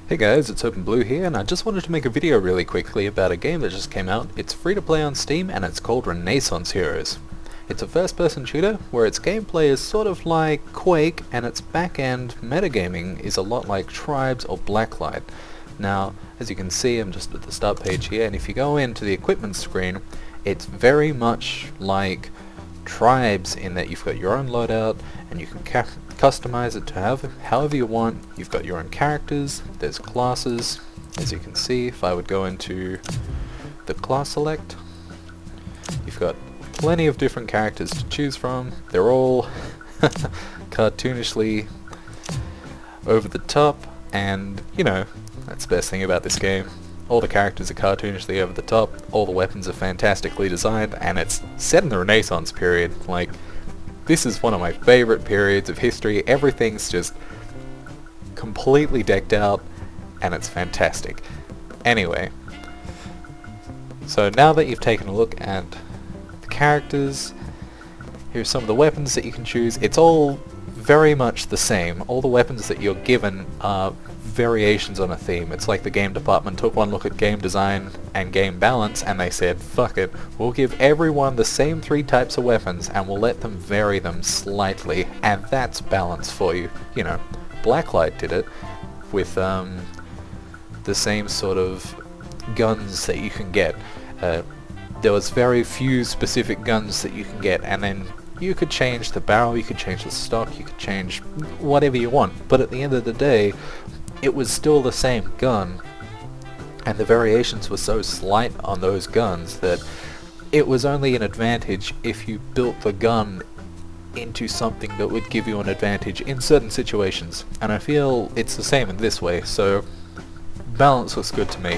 Hey guys, it's OpenBlue here, and I just wanted to make a video really quickly about a game that just came out. It's free to play on Steam, and it's called Renaissance Heroes. It's a first-person shooter, where its gameplay is sort of like Quake, and its back-end metagaming is a lot like Tribes or Blacklight. Now, as you can see, I'm just at the start page here, and if you go into the equipment screen, it's very much like Tribes in that you've got your own loadout, and you can customize it to however you want. You've got your own characters, there's classes. As you can see, if I would go into the class select, you've got plenty of different characters to choose from. They're all cartoonishly over the top, and you know, that's the best thing about this game. All the characters are cartoonishly over the top, all the weapons are fantastically designed, and it's set in the Renaissance period. Like, this is one of my favorite periods of history. Everything's just completely decked out, and it's fantastic. Anyway, so now that you've taken a look at the characters, here's some of the weapons that you can choose. It's all very much the same. All the weapons that you're given are variations on a theme. It's like the game department took one look at game design and game balance and they said, fuck it, we'll give everyone the same 3 types of weapons and we'll let them vary them slightly, and that's balance for you. You know, Blacklight did it with the same sort of guns that you can get. There was very few specific guns that you can get, and then you could change the barrel, you could change the stock, you could change whatever you want, but at the end of the day it was still the same gun, and the variations were so slight on those guns that it was only an advantage if you built the gun into something that would give you an advantage in certain situations, and I feel it's the same in this way, so balance looks good to me.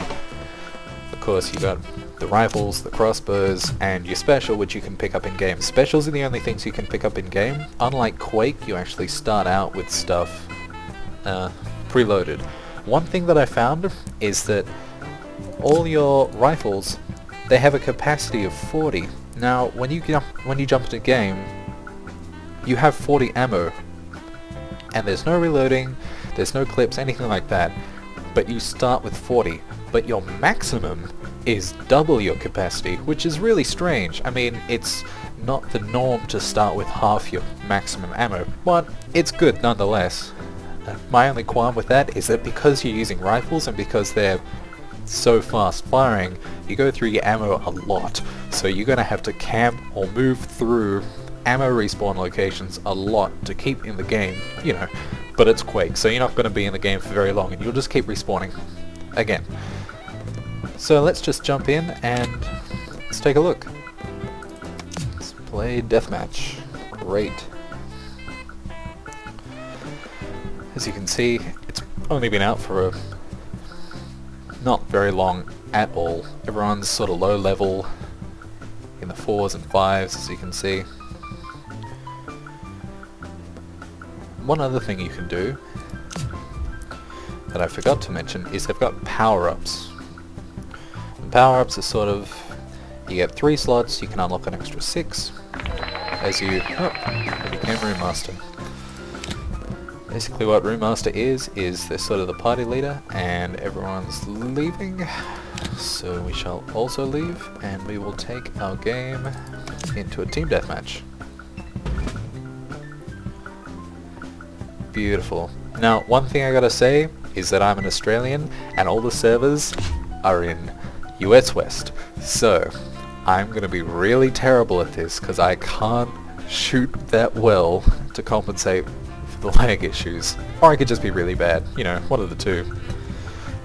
Of course, you got the rifles, the crossbows, and your special, which you can pick up in game. Specials are the only things you can pick up in game. Unlike Quake, you actually start out with stuff preloaded. One thing that I found is that all your rifles, they have a capacity of 40. Now, when you jump into game, you have 40 ammo, and there's no reloading, there's no clips, anything like that. But you start with 40, but your maximum is double your capacity, which is really strange. I mean, it's not the norm to start with half your maximum ammo, but it's good nonetheless. My only qualm with that is that because you're using rifles and because they're so fast firing, you go through your ammo a lot, so you're going to have to camp or move through ammo respawn locations a lot to keep in the game, you know. But it's Quake, so you're not going to be in the game for very long, and you'll just keep respawning again. So let's just jump in and let's take a look. Let's play deathmatch. Great. As you can see, it's only been out for not very long at all. Everyone's sort of low level in the 4s and 5s, as you can see. One other thing you can do that I forgot to mention is they've got power-ups. And power-ups are sort of, you get 3 slots, you can unlock an extra 6 as you became Room Master. Basically what Room Master is they're sort of the party leader, and everyone's leaving, so we shall also leave, and we will take our game into a team deathmatch. Beautiful. Now, one thing I gotta say is that I'm an Australian, and all the servers are in US West, so I'm gonna be really terrible at this because I can't shoot that well to compensate for the lag issues, or I could just be really bad, you know, one of the two.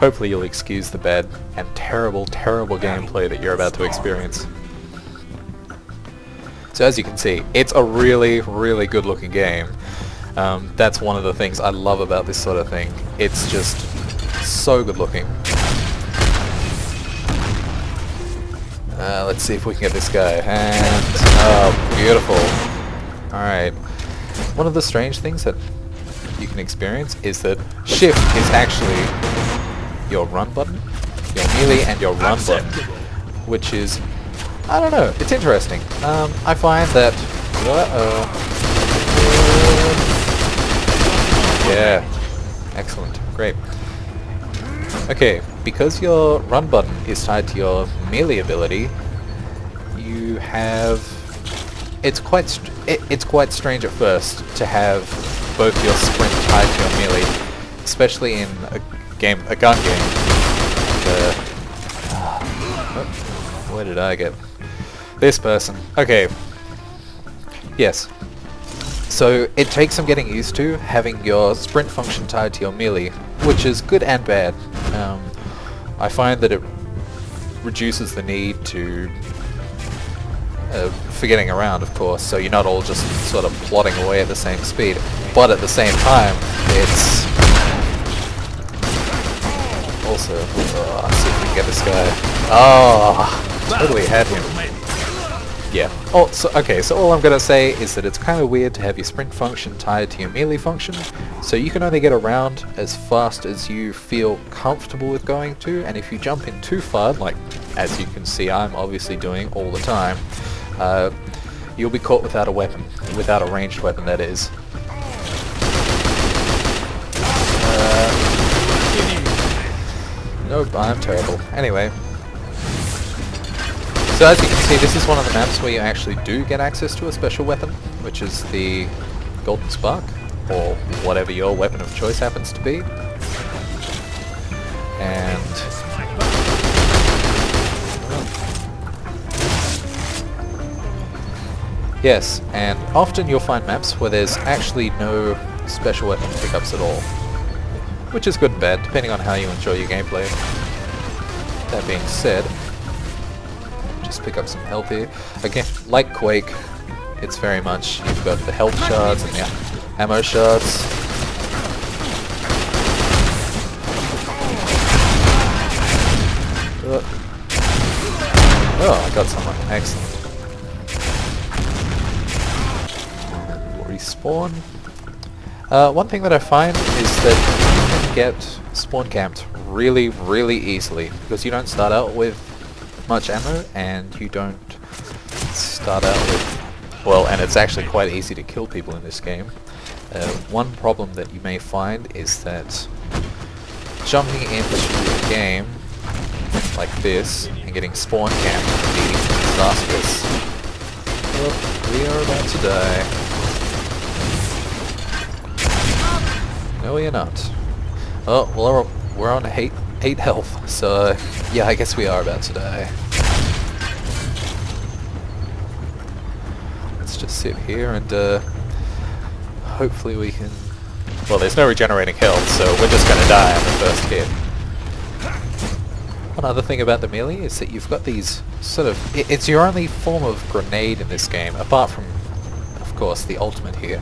Hopefully you'll excuse the bad and terrible gameplay that you're about to experience. So as you can see, it's a really good looking game. That's one of the things I love about this sort of thing. It's just so good looking. Let's see if we can get this guy. And oh, beautiful. Alright. One of the strange things that you can experience is that shift is actually your run button, your melee and your run button, which is, I don't know, it's interesting. I find that, yeah, excellent, great. Okay, because your run button is tied to your melee ability, you have... It's quite strange at first to have both your sprint tied to your melee, especially in a gun game. Where did I get? This person. Okay. Yes. So it takes some getting used to having your sprint function tied to your melee, which is good and bad. I find that it reduces the need to for getting around, of course, so you're not all just sort of plodding away at the same speed. But at the same time, it's also... Oh, let's see if we can get this guy. Oh, totally had him. Yeah. Oh, so okay, so all I'm gonna say is that it's kind of weird to have your sprint function tied to your melee function, so you can only get around as fast as you feel comfortable with going to, and if you jump in too far, like as you can see I'm obviously doing all the time, you'll be caught without a weapon, without a ranged weapon that is. Nope, I'm terrible. Anyway. So as you can see, this is one of the maps where you actually do get access to a special weapon, which is the Golden Spark, or whatever your weapon of choice happens to be. And... yes, and often you'll find maps where there's actually no special weapon pickups at all, which is good and bad, depending on how you enjoy your gameplay. That being said, just pick up some health here. Again, like Quake, it's very much, you've got the health shards and the ammo shards. Oh, I got someone. Excellent. Respawn. One thing that I find is that you can get spawn camped really, really easily, because you don't start out with much ammo, and you don't start out with... well, and it's actually quite easy to kill people in this game. One problem that you may find is that jumping into a game like this and getting spawn camped can be disastrous. Well, we are about to die. No, we are not. Oh, well, we're on 8 health, so yeah, I guess we are about to die. Let's just sit here and hopefully we can... well, there's no regenerating health, so we're just gonna die on the first hit. One other thing about the melee is that you've got these sort of... it's your only form of grenade in this game, apart from, of course, the ultimate here,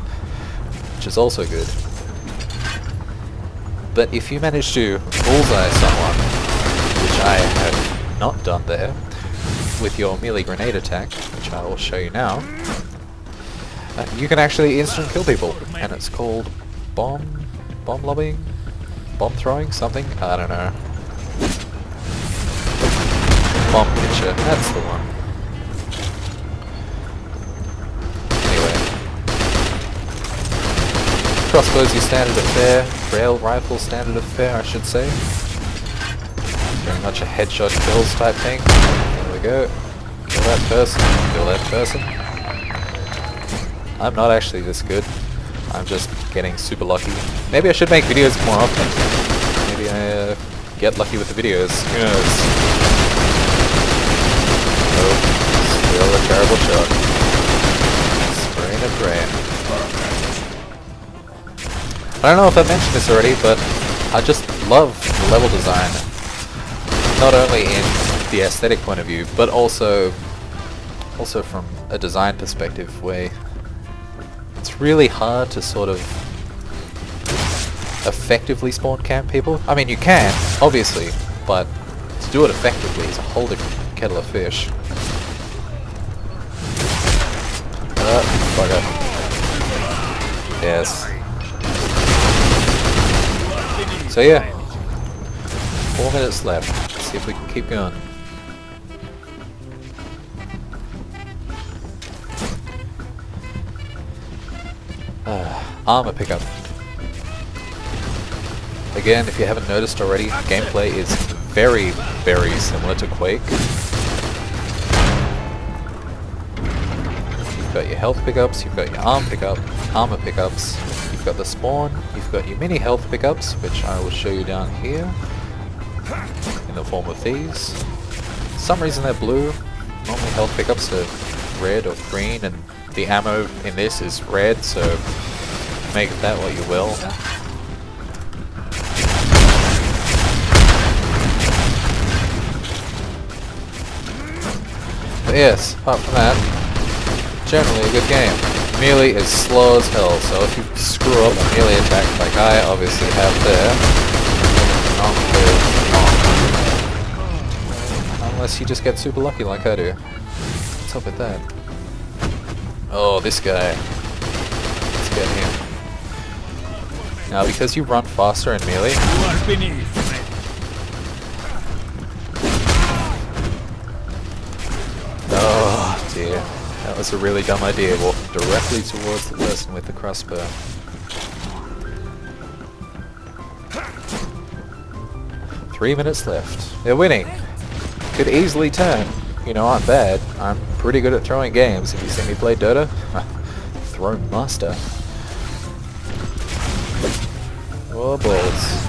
which is also good. But if you manage to bullseye someone, which I have not done there, with your melee grenade attack, which I will show you now, you can actually instant kill people, and it's called bomb lobbying? Bomb throwing? Something? I don't know. Bomb pitcher, that's the one. Crossbow's your standard affair, rail rifle standard affair, I should say. Very much a headshot kills type thing. There we go. Kill that person, kill that person. I'm not actually this good. I'm just getting super lucky. Maybe I should make videos more often. Maybe I get lucky with the videos. Who knows? Nope. Still a terrible shot. Spraying and praying. I don't know if I mentioned this already, but I just love the level design. Not only in the aesthetic point of view, but also from a design perspective, where it's really hard to sort of effectively spawn camp people. I mean, you can, obviously, but to do it effectively is a whole different kettle of fish. Bugger. Yes. So yeah, 4 minutes left. Let's see if we can keep going. Armor pickup. Again, if you haven't noticed already, gameplay is very, very similar to Quake. You've got your health pickups, you've got your armor pickups, you've got the spawn, you've got your mini health pickups, which I will show you down here, in the form of these. For some reason they're blue. Normally health pickups are red or green, and the ammo in this is red, so make that what you will. But yes, apart from that, generally a good game. Melee is slow as hell, so if you screw up a melee attack like I obviously have there, not live long. Unless you just get super lucky like I do. What's up with that? Oh, this guy. Let's get him. Now, because you run faster in melee, oh dear, that was a really dumb idea, walking directly towards the person with the crossbow. Three minutes left. They're winning. Could easily turn. You know, I'm bad. I'm pretty good at throwing games. Have you seen me play Dota? Throw master. Oh, balls.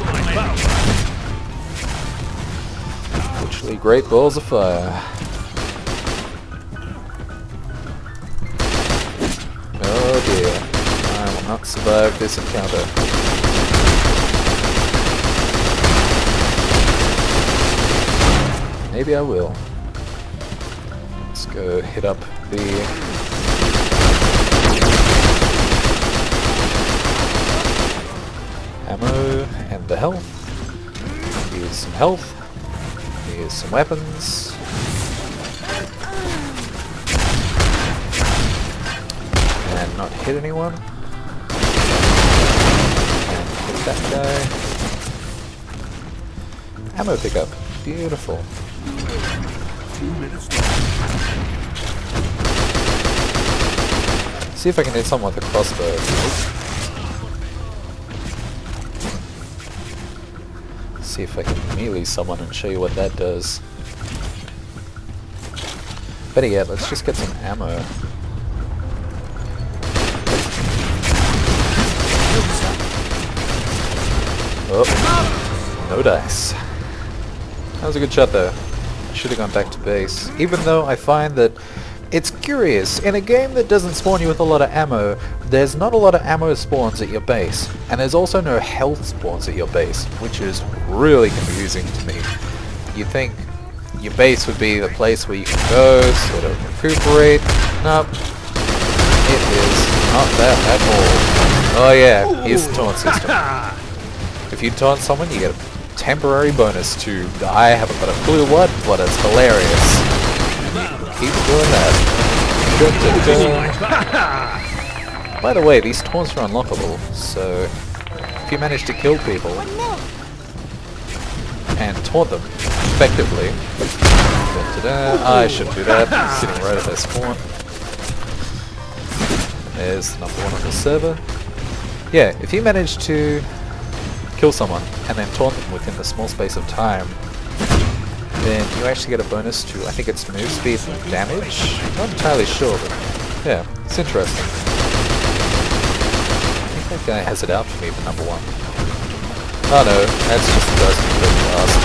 Literally great balls of fire. Oh dear. I will not survive this encounter. Maybe I will. Let's go hit up the... ammo and the health. Here's some health. Here's some weapons. And not hit anyone. And hit that guy. Ammo pickup. Beautiful. 2 minutes. See if I can hit someone with a crossbow. See if I can melee someone and show you what that does. Better yet, let's just get some ammo. Oh, no dice. That was a good shot though. I should have gone back to base. Even though I find that it's curious, in a game that doesn't spawn you with a lot of ammo, there's not a lot of ammo spawns at your base, and there's also no health spawns at your base, which is really confusing to me. You'd think your base would be the place where you can go, sort of recuperate. Nope. It is not that at all. Oh yeah, here's the taunt system. If you taunt someone, you get a temporary bonus to I haven't got a clue what, but it's hilarious. Keep doing that. By the way, these taunts are unlockable, so if you manage to kill people and taunt them effectively, I shouldn't do that, I'm sitting right at their spawn. There's the number one on the server. Yeah, if you manage to kill someone and then taunt them within a small space of time, then you actually get a bonus to, I think it's move speed and damage? Not entirely sure, but yeah, it's interesting. I think that guy has it out for me, the number one. Oh no, that's just the person who played last.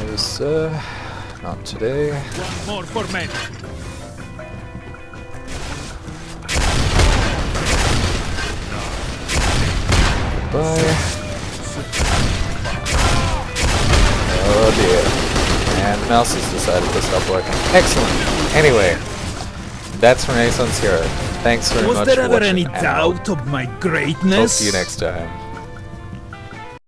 No sir, not today. More for men. Goodbye. Oh dear. And the mouse has decided to stop working. Excellent. Anyway, that's Renaissance Hero. Thanks very much for watching. Was there ever any doubt of my greatness? Talk to you next time.